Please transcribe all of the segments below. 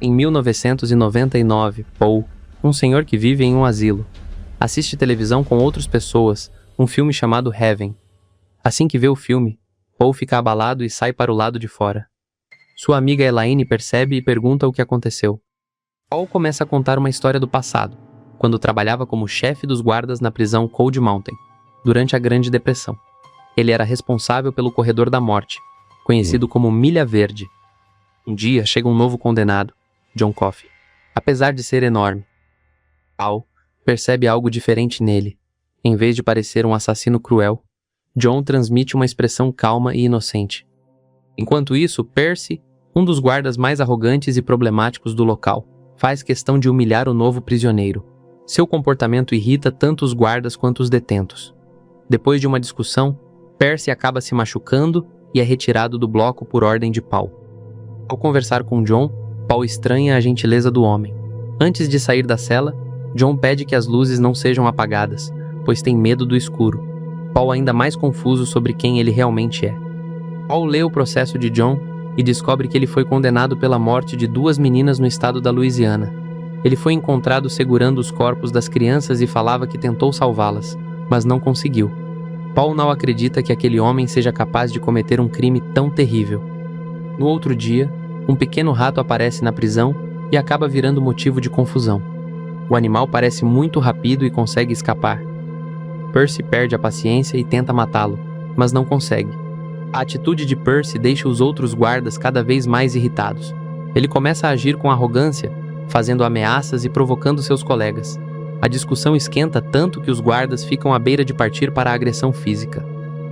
Em 1999, Paul, um senhor que vive em um asilo, assiste televisão com outras pessoas, um filme chamado Heaven. Assim que vê o filme, Paul fica abalado e sai para o lado de fora. Sua amiga Elaine percebe e pergunta o que aconteceu. Paul começa a contar uma história do passado, quando trabalhava como chefe dos guardas na prisão Cold Mountain, durante a Grande Depressão. Ele era responsável pelo corredor da morte, conhecido como Milha Verde. Um dia chega um novo condenado, John Coffey, apesar de ser enorme. Paul percebe algo diferente nele. Em vez de parecer um assassino cruel, John transmite uma expressão calma e inocente. Enquanto isso, Percy, um dos guardas mais arrogantes e problemáticos do local, faz questão de humilhar o novo prisioneiro. Seu comportamento irrita tanto os guardas quanto os detentos. Depois de uma discussão, Percy acaba se machucando e é retirado do bloco por ordem de Paul. Ao conversar com John, Paul estranha a gentileza do homem. Antes de sair da cela, John pede que as luzes não sejam apagadas, pois tem medo do escuro. Paul ainda mais confuso sobre quem ele realmente é. Paul lê o processo de John e descobre que ele foi condenado pela morte de 2 meninas no estado da Louisiana. Ele foi encontrado segurando os corpos das crianças e falava que tentou salvá-las, mas não conseguiu. Paul não acredita que aquele homem seja capaz de cometer um crime tão terrível. No outro dia, um pequeno rato aparece na prisão e acaba virando motivo de confusão. O animal parece muito rápido e consegue escapar. Percy perde a paciência e tenta matá-lo, mas não consegue. A atitude de Percy deixa os outros guardas cada vez mais irritados. Ele começa a agir com arrogância, fazendo ameaças e provocando seus colegas. A discussão esquenta tanto que os guardas ficam à beira de partir para a agressão física.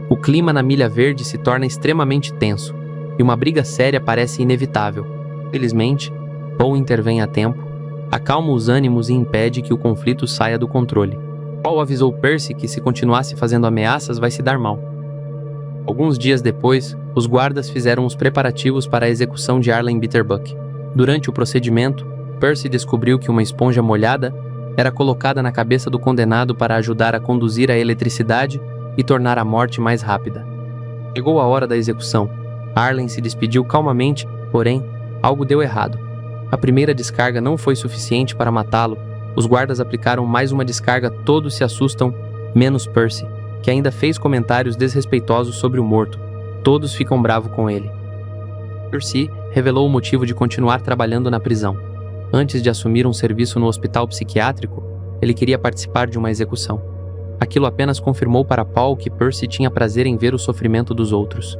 O clima na Milha Verde se torna extremamente tenso, e uma briga séria parece inevitável. Felizmente, Paul intervém a tempo, acalma os ânimos e impede que o conflito saia do controle. Paul avisou Percy que se continuasse fazendo ameaças vai se dar mal. Alguns dias depois, os guardas fizeram os preparativos para a execução de Arlen Bitterbuck. Durante o procedimento, Percy descobriu que uma esponja molhada era colocada na cabeça do condenado para ajudar a conduzir a eletricidade e tornar a morte mais rápida. Chegou a hora da execução. Arlen se despediu calmamente, porém, algo deu errado. A primeira descarga não foi suficiente para matá-lo. Os guardas aplicaram mais uma descarga, todos se assustam, menos Percy, que ainda fez comentários desrespeitosos sobre o morto. Todos ficam bravos com ele. Percy revelou o motivo de continuar trabalhando na prisão. Antes de assumir um serviço no hospital psiquiátrico, ele queria participar de uma execução. Aquilo apenas confirmou para Paul que Percy tinha prazer em ver o sofrimento dos outros.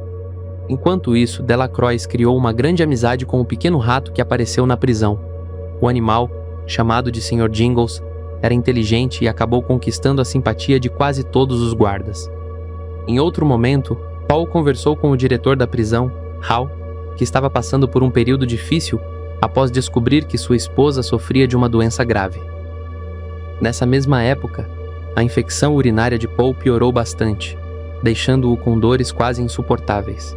Enquanto isso, Delacroix criou uma grande amizade com o pequeno rato que apareceu na prisão. O animal, chamado de Sr. Jingles, era inteligente e acabou conquistando a simpatia de quase todos os guardas. Em outro momento, Paul conversou com o diretor da prisão, Hal, que estava passando por um período difícil após descobrir que sua esposa sofria de uma doença grave. Nessa mesma época, a infecção urinária de Paul piorou bastante, deixando-o com dores quase insuportáveis.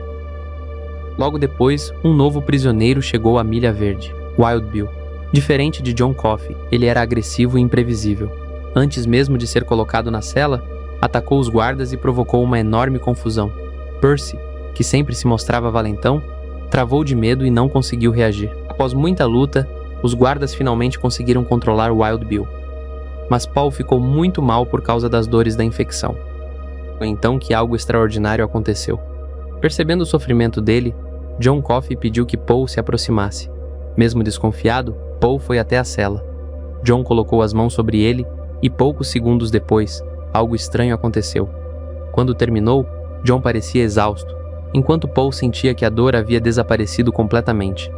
Logo depois, um novo prisioneiro chegou à Milha Verde, Wild Bill. Diferente de John Coffey, ele era agressivo e imprevisível. Antes mesmo de ser colocado na cela, atacou os guardas e provocou uma enorme confusão. Percy, que sempre se mostrava valentão, travou de medo e não conseguiu reagir. Após muita luta, os guardas finalmente conseguiram controlar Wild Bill. Mas Paul ficou muito mal por causa das dores da infecção. Foi então que algo extraordinário aconteceu. Percebendo o sofrimento dele, John Coffey pediu que Paul se aproximasse. Mesmo desconfiado, Paul foi até a cela. John colocou as mãos sobre ele e poucos segundos depois, algo estranho aconteceu. Quando terminou, John parecia exausto, enquanto Paul sentia que a dor havia desaparecido completamente.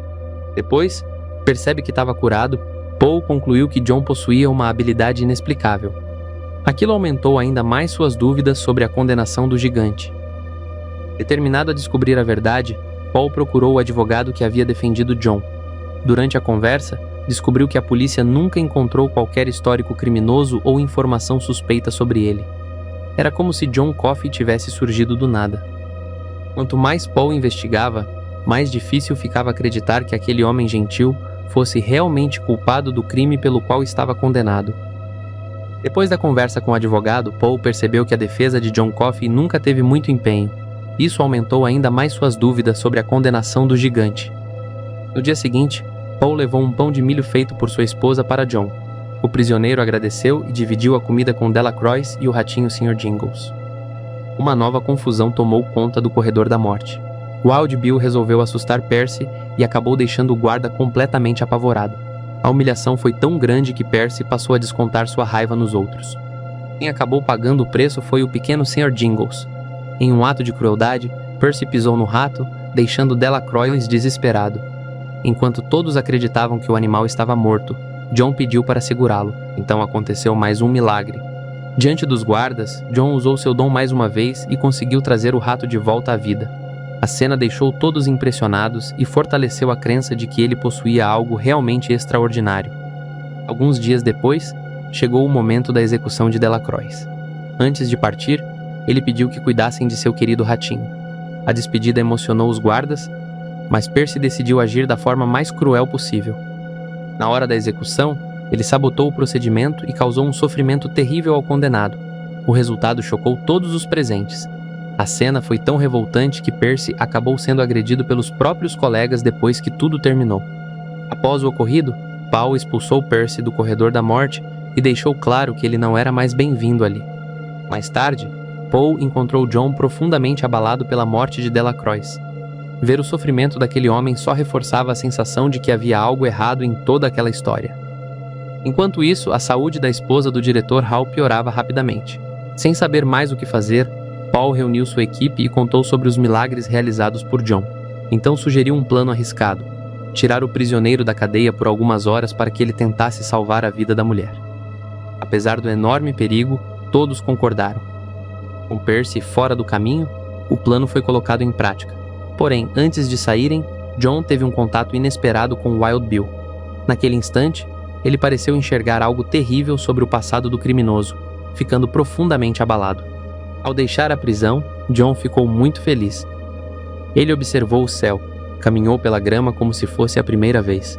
Depois, percebe que estava curado, Paul concluiu que John possuía uma habilidade inexplicável. Aquilo aumentou ainda mais suas dúvidas sobre a condenação do gigante. Determinado a descobrir a verdade, Paul procurou o advogado que havia defendido John. Durante a conversa, descobriu que a polícia nunca encontrou qualquer histórico criminoso ou informação suspeita sobre ele. Era como se John Coffey tivesse surgido do nada. Quanto mais Paul investigava, mais difícil ficava acreditar que aquele homem gentil fosse realmente culpado do crime pelo qual estava condenado. Depois da conversa com o advogado, Paul percebeu que a defesa de John Coffey nunca teve muito empenho. Isso aumentou ainda mais suas dúvidas sobre a condenação do gigante. No dia seguinte, Paul levou um pão de milho feito por sua esposa para John. O prisioneiro agradeceu e dividiu a comida com Delacroix e o ratinho Sr. Jingles. Uma nova confusão tomou conta do corredor da morte. Wild Bill resolveu assustar Percy e acabou deixando o guarda completamente apavorado. A humilhação foi tão grande que Percy passou a descontar sua raiva nos outros. Quem acabou pagando o preço foi o pequeno Sr. Jingles. Em um ato de crueldade, Percy pisou no rato, deixando Delacroix desesperado. Enquanto todos acreditavam que o animal estava morto, John pediu para segurá-lo. Então aconteceu mais um milagre. Diante dos guardas, John usou seu dom mais uma vez e conseguiu trazer o rato de volta à vida. A cena deixou todos impressionados e fortaleceu a crença de que ele possuía algo realmente extraordinário. Alguns dias depois, chegou o momento da execução de Delacroix. Antes de partir, ele pediu que cuidassem de seu querido ratinho. A despedida emocionou os guardas, mas Percy decidiu agir da forma mais cruel possível. Na hora da execução, ele sabotou o procedimento e causou um sofrimento terrível ao condenado. O resultado chocou todos os presentes. A cena foi tão revoltante que Percy acabou sendo agredido pelos próprios colegas depois que tudo terminou. Após o ocorrido, Paul expulsou Percy do corredor da morte e deixou claro que ele não era mais bem-vindo ali. Mais tarde, Paul encontrou John profundamente abalado pela morte de Delacroix. Ver o sofrimento daquele homem só reforçava a sensação de que havia algo errado em toda aquela história. Enquanto isso, a saúde da esposa do diretor Hal piorava rapidamente. Sem saber mais o que fazer, Paul reuniu sua equipe e contou sobre os milagres realizados por John. Então sugeriu um plano arriscado: tirar o prisioneiro da cadeia por algumas horas para que ele tentasse salvar a vida da mulher. Apesar do enorme perigo, todos concordaram. Com Percy fora do caminho, o plano foi colocado em prática. Porém, antes de saírem, John teve um contato inesperado com Wild Bill. Naquele instante, ele pareceu enxergar algo terrível sobre o passado do criminoso, ficando profundamente abalado. Ao deixar a prisão, John ficou muito feliz. Ele observou o céu, caminhou pela grama como se fosse a primeira vez.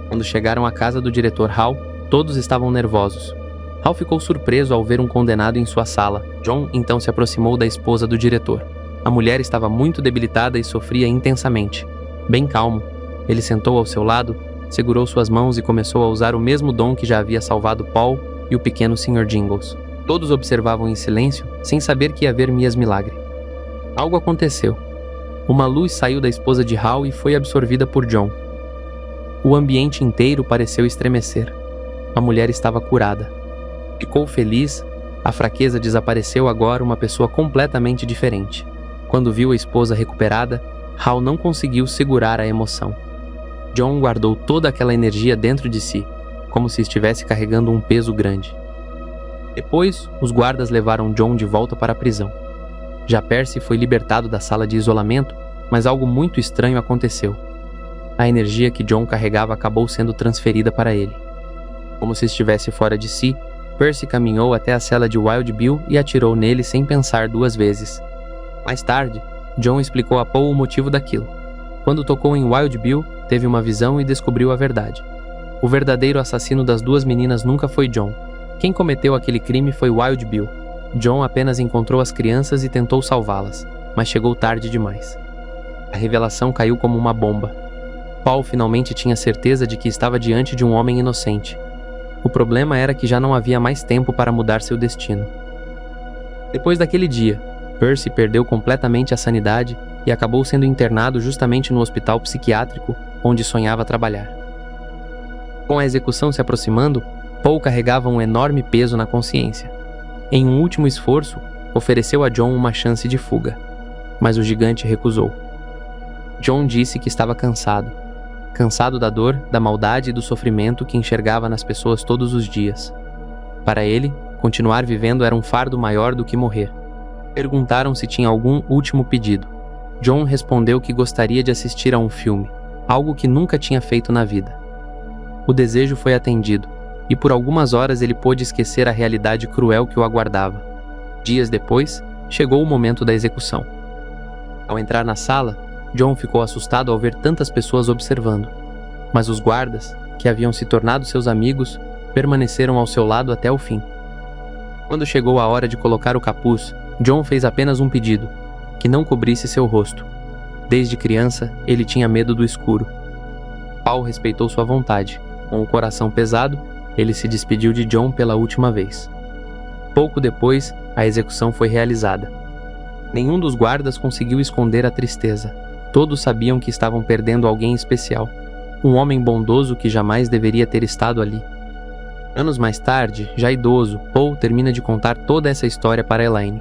Quando chegaram à casa do diretor Hal, todos estavam nervosos. Hal ficou surpreso ao ver um condenado em sua sala. John então se aproximou da esposa do diretor. A mulher estava muito debilitada e sofria intensamente. Bem calmo, ele sentou ao seu lado, segurou suas mãos e começou a usar o mesmo dom que já havia salvado Paul e o pequeno Sr. Jingles. Todos observavam em silêncio, sem saber que ia haver milagre. Algo aconteceu. Uma luz saiu da esposa de Hal e foi absorvida por John. O ambiente inteiro pareceu estremecer. A mulher estava curada. Ficou feliz, a fraqueza desapareceu agora, uma pessoa completamente diferente. Quando viu a esposa recuperada, Hal não conseguiu segurar a emoção. John guardou toda aquela energia dentro de si, como se estivesse carregando um peso grande. Depois, os guardas levaram John de volta para a prisão. Já Percy foi libertado da sala de isolamento, mas algo muito estranho aconteceu. A energia que John carregava acabou sendo transferida para ele. Como se estivesse fora de si, Percy caminhou até a cela de Wild Bill e atirou nele sem pensar duas vezes. Mais tarde, John explicou a Paul o motivo daquilo. Quando tocou em Wild Bill, teve uma visão e descobriu a verdade. O verdadeiro assassino das duas meninas nunca foi John. Quem cometeu aquele crime foi Wild Bill. John apenas encontrou as crianças e tentou salvá-las, mas chegou tarde demais. A revelação caiu como uma bomba. Paul finalmente tinha certeza de que estava diante de um homem inocente. O problema era que já não havia mais tempo para mudar seu destino. Depois daquele dia, Percy perdeu completamente a sanidade e acabou sendo internado justamente no hospital psiquiátrico onde sonhava trabalhar. Com a execução se aproximando, Paul carregava um enorme peso na consciência. Em um último esforço, ofereceu a John uma chance de fuga, mas o gigante recusou. John disse que estava cansado da dor, da maldade e do sofrimento que enxergava nas pessoas todos os dias. Para ele, continuar vivendo era um fardo maior do que morrer. Perguntaram se tinha algum último pedido. John respondeu que gostaria de assistir a um filme, algo que nunca tinha feito na vida. O desejo foi atendido, e por algumas horas ele pôde esquecer a realidade cruel que o aguardava. Dias depois, chegou o momento da execução. Ao entrar na sala, John ficou assustado ao ver tantas pessoas observando, mas os guardas, que haviam se tornado seus amigos, permaneceram ao seu lado até o fim. Quando chegou a hora de colocar o capuz, John fez apenas um pedido: que não cobrisse seu rosto. Desde criança, ele tinha medo do escuro. Paul respeitou sua vontade. Com o coração pesado, ele se despediu de John pela última vez. Pouco depois, a execução foi realizada. Nenhum dos guardas conseguiu esconder a tristeza. Todos sabiam que estavam perdendo alguém especial. Um homem bondoso que jamais deveria ter estado ali. Anos mais tarde, já idoso, Paul termina de contar toda essa história para Elaine.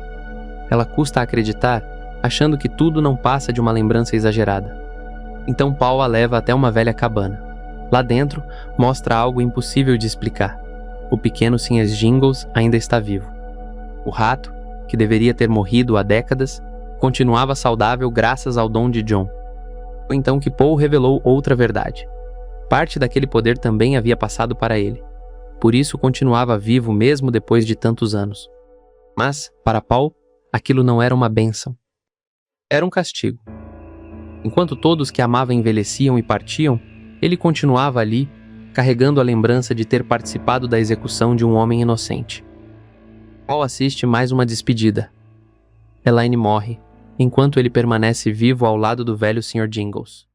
Ela custa a acreditar, achando que tudo não passa de uma lembrança exagerada. Então Paul a leva até uma velha cabana. Lá dentro, mostra algo impossível de explicar. O pequeno Sr. Jingles ainda está vivo. O rato, que deveria ter morrido há décadas, continuava saudável graças ao dom de John. Foi então que Paul revelou outra verdade. Parte daquele poder também havia passado para ele. Por isso continuava vivo mesmo depois de tantos anos. Mas, para Paul, aquilo não era uma bênção. Era um castigo. Enquanto todos que amava envelheciam e partiam, ele continuava ali, carregando a lembrança de ter participado da execução de um homem inocente. Paul assiste mais uma despedida. Elaine morre, enquanto ele permanece vivo ao lado do velho Sr. Jingles.